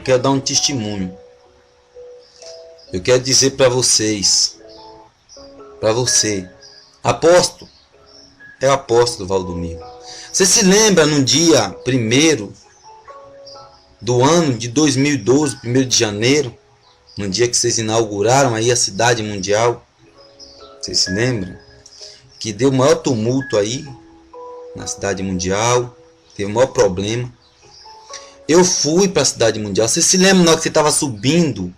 quero dar um testemunho. Eu quero dizer para vocês, para você, apóstolo, é o apóstolo Valdomiro. Você se lembra no dia 1º do ano de 2012, 1º de janeiro, no dia que vocês inauguraram aí a cidade mundial? Vocês se lembram? Que deu o maior tumulto aí na cidade mundial, teve o maior problema. Eu fui para a cidade mundial. Você se lembra na hora que você estava subindo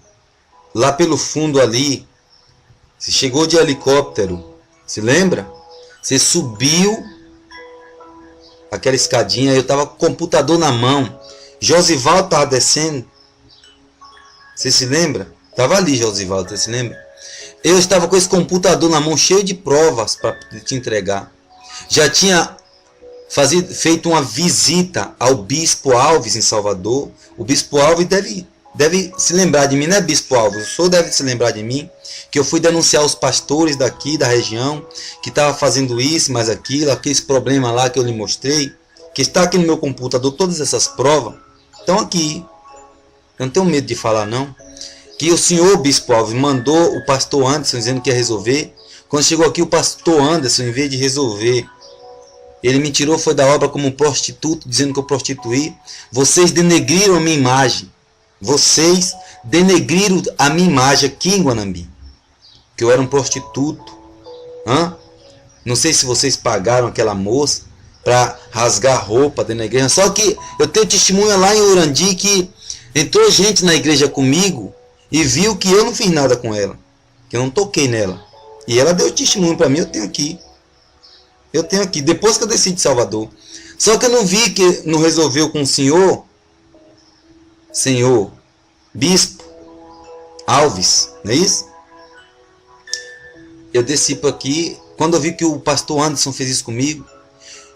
lá pelo fundo ali? Você chegou de helicóptero, se lembra? Você subiu aquela escadinha, eu estava com o computador na mão. Josivaldo estava descendo. Você se lembra? Estava ali, Josivaldo, você se lembra? Eu estava com esse computador na mão, cheio de provas para te entregar. Já tinha feito uma visita ao Bispo Alves em Salvador. O Bispo Alves deve se lembrar de mim, né, Bispo Alves? O senhor deve se lembrar de mim, que eu fui denunciar os pastores daqui da região, que estava fazendo isso, mais aquilo, aqueles problemas lá que eu lhe mostrei, que está aqui no meu computador, todas essas provas estão aqui. Eu não tenho medo de falar, não. Que o senhor Bispo Alves mandou o pastor Anderson dizendo que ia resolver. Quando chegou aqui, o pastor Anderson, em vez de resolver, ele me tirou, foi da obra como um prostituto, dizendo que eu prostituí. Vocês denegriram a minha imagem. Vocês denegriram a minha imagem aqui em Guanambi, que eu era um prostituto. Não sei se vocês pagaram aquela moça para rasgar roupa dentro da igreja. Só que eu tenho testemunha lá em Urandi que entrou gente na igreja comigo e viu que eu não fiz nada com ela, que eu não toquei nela. E ela deu testemunho para mim, eu tenho aqui. Eu tenho aqui, depois que eu desci de Salvador. Só que eu não vi que não resolveu com o senhor Bispo Alves, não é isso? Eu desci para aqui, quando eu vi que o pastor Anderson fez isso comigo,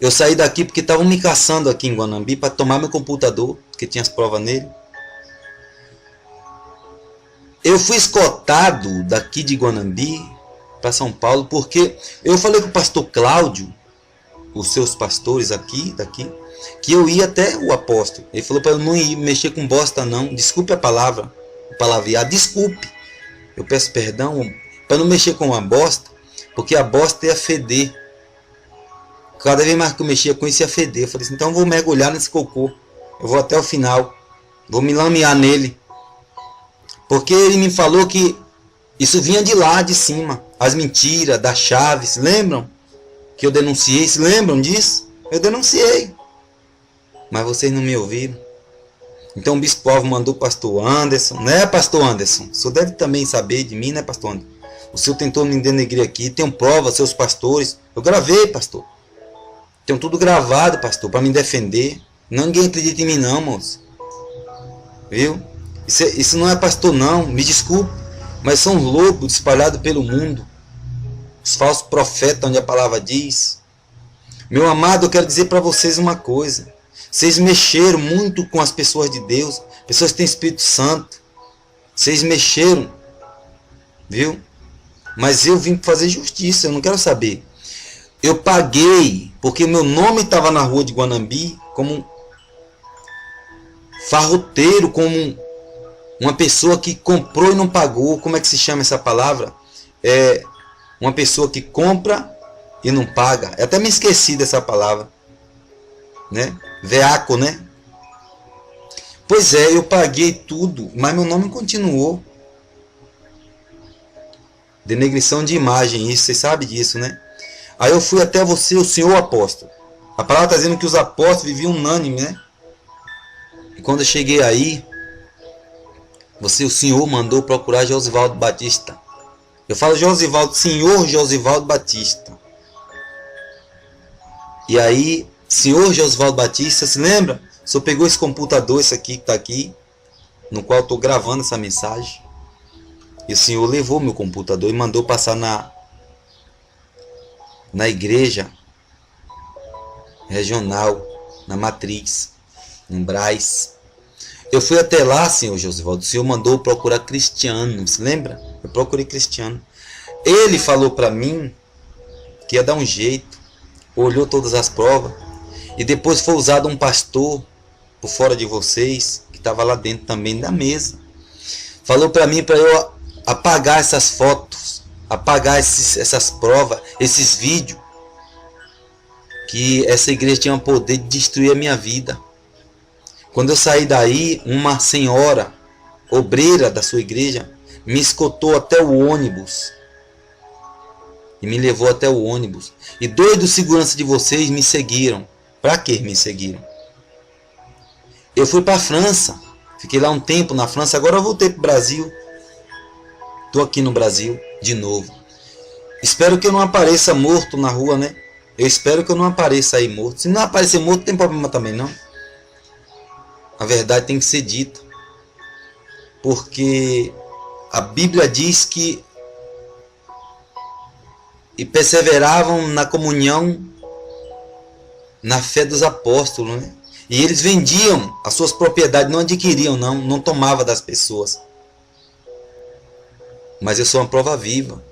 eu saí daqui porque estavam me caçando aqui em Guanambi para tomar meu computador, porque tinha as provas nele. Eu fui escoltado daqui de Guanambi para São Paulo, porque eu falei com o pastor Cláudio, os seus pastores aqui, daqui, que eu ia até o apóstolo. Ele falou para eu não ir mexer com bosta não, desculpe a palavra, o palavrear, desculpe, eu peço perdão, para não mexer com uma bosta, porque a bosta ia feder. Cada vez mais que eu mexia com isso ia feder. Eu falei assim, então eu vou mergulhar nesse cocô, eu vou até o final, vou me lamear nele, porque ele me falou que isso vinha de lá, de cima. As mentiras da Chaves, lembram? Que eu denunciei, se lembram disso? Eu denunciei. Mas vocês não me ouviram. Então o Bispo Alves mandou o pastor Anderson. Né, pastor Anderson? O senhor deve também saber de mim, né, pastor Anderson? O senhor tentou me denegrir aqui. Tenho prova, seus pastores. Eu gravei, pastor. Tenho tudo gravado, pastor, para me defender. Ninguém acredita em mim não, moço. Viu? Isso não é pastor não, me desculpe. Mas são lobos espalhados pelo mundo. Os falsos profetas, onde a palavra diz. Meu amado, eu quero dizer para vocês uma coisa. Vocês mexeram muito com as pessoas de Deus. Pessoas que têm Espírito Santo. Vocês mexeram. Viu? Mas eu vim fazer justiça, eu não quero saber. Eu paguei, porque meu nome estava na rua de Guanambi como farroteiro, como uma pessoa que comprou e não pagou. Como é que se chama essa palavra? É uma pessoa que compra e não paga. Eu até me esqueci dessa palavra, né? Veaco, né? Pois é, eu paguei tudo, mas meu nome continuou. Denegrição de imagem, isso, você sabe disso, né? Aí eu fui até você, o senhor apóstolo. A palavra está dizendo que os apóstolos viviam unânime, né? E quando eu cheguei aí, o senhor mandou procurar Josivaldo Batista. Eu falo Josivaldo, senhor Josivaldo Batista. E aí, senhor Josivaldo Batista, se lembra? O senhor pegou esse computador, esse aqui que está aqui, no qual estou gravando essa mensagem. E o senhor levou meu computador e mandou passar na igreja regional, na matriz, no Brás. Eu fui até lá, senhor Josivaldo, o senhor mandou procurar Cristiano, se lembra? Eu procurei Cristiano. Ele falou para mim que ia dar um jeito, olhou todas as provas, e depois foi usado um pastor por fora de vocês, que estava lá dentro também da mesa. Falou para mim para eu apagar essas fotos, apagar essas provas, esses vídeos, que essa igreja tinha o poder de destruir a minha vida. Quando eu saí daí, uma senhora, obreira da sua igreja, me escoltou até o ônibus. E me levou até o ônibus. E 2 dos seguranças de vocês me seguiram. Para que me seguiram? Eu fui para a França. Fiquei lá um tempo na França. Agora eu voltei para o Brasil. Estou aqui no Brasil de novo. Espero que eu não apareça morto na rua, né? Eu espero que eu não apareça aí morto. Se não aparecer morto, não tem problema também, não. A verdade tem que ser dita. Porque a Bíblia diz que e perseveravam na comunhão, na fé dos apóstolos, né? E eles vendiam as suas propriedades, não adquiriam, não tomavam das pessoas. Mas eu sou uma prova viva.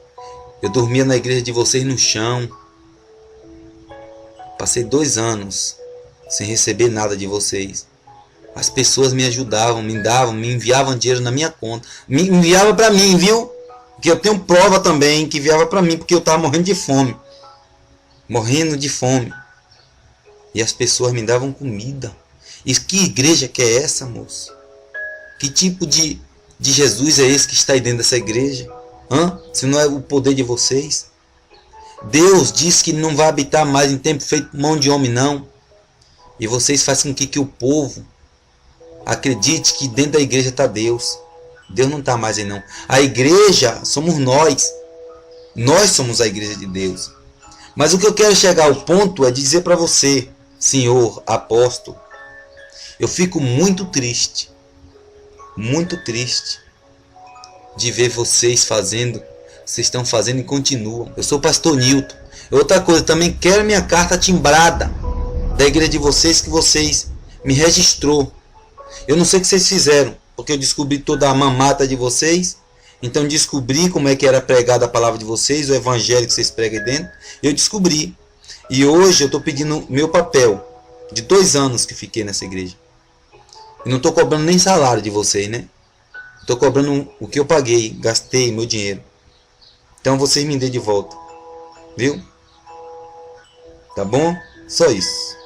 Eu dormia na igreja de vocês no chão. Passei 2 anos sem receber nada de vocês. As pessoas me ajudavam, me davam, me enviavam dinheiro na minha conta. Me enviavam para mim, viu? Porque eu tenho prova também que enviava para mim, porque eu estava morrendo de fome. Morrendo de fome. E as pessoas me davam comida. E que igreja que é essa, moço? Que tipo de Jesus é esse que está aí dentro dessa igreja? Se não é o poder de vocês? Deus diz que não vai habitar mais em tempo feito por mão de homem, não. E vocês fazem com que o povo acredite que dentro da igreja está Deus. Deus não está mais aí, não. A igreja somos nós. Nós somos a igreja de Deus. Mas o que eu quero chegar ao ponto é dizer para você, senhor apóstolo, eu fico muito triste de ver vocês estão fazendo e continuam. Eu sou o pastor Nilton. Outra coisa, também quero minha carta timbrada da igreja de vocês, que vocês me registrou. Eu não sei o que vocês fizeram, porque eu descobri toda a mamata de vocês. Então descobri como é que era pregada a palavra de vocês, o evangelho que vocês pregam aí dentro. Eu descobri. E hoje eu estou pedindo meu papel de 2 anos que fiquei nessa igreja. E não estou cobrando nem salário de vocês, né? Estou cobrando o que eu paguei, gastei meu dinheiro. Então vocês me dêem de volta. Viu? Tá bom? Só isso.